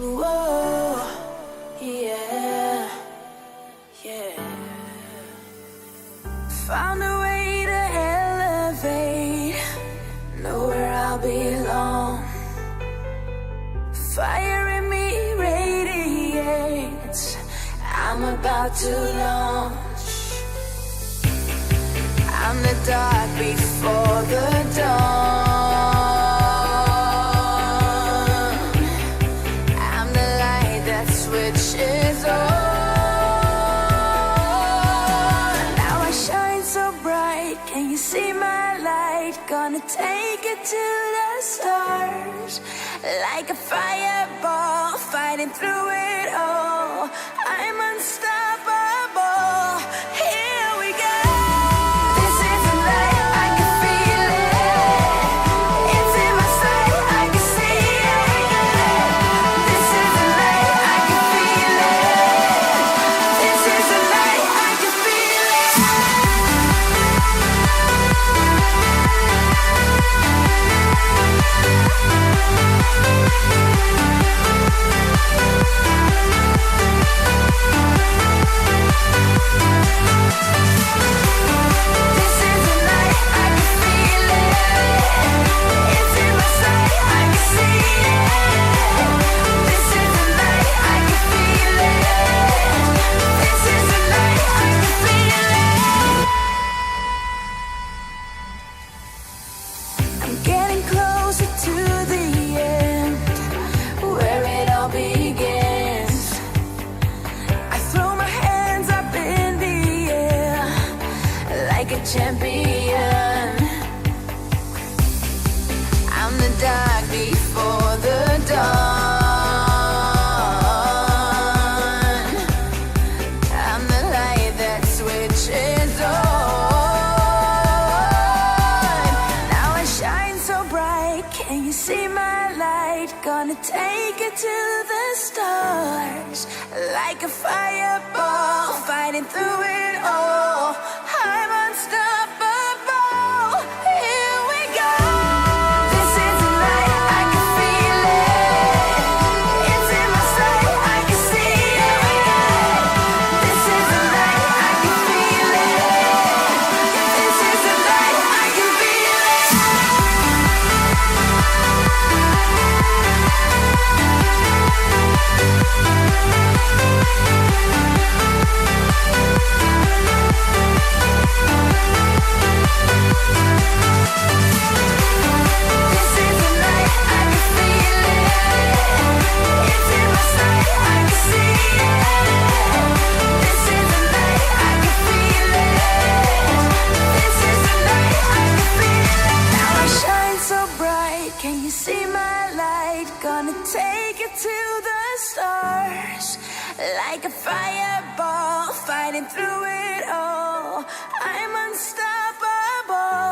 oh, yeah, yeah. Found a way to elevate, know where I'll belong. Fire in me radiates, I'm about to launch. I'm the dark before the dawn. I'm the light that switches on. Now I shine so bright, can you see my light? Gonna take it to the stars. Like a fireball, fighting through it all. I'm unstoppable. Here we go. This is the light, I can feel it. It's in my sight, I can see it. This is the light, I can feel it. This is the light, I can feel it. Champion, I'm the dark before the dawn. I'm the light that switches on. Now I shine so bright, can you see my light? Gonna take it to the stars. Like a fireball, fighting through it all. I'm unstoppable. Here we go. This is the light, I can feel it. It's in my sight, I can see it. This is the light, I can feel it. This is the light, I can feel it. Can you see my light? Gonna take it to the stars. Like a fireball, fighting through it all. I'm unstoppable.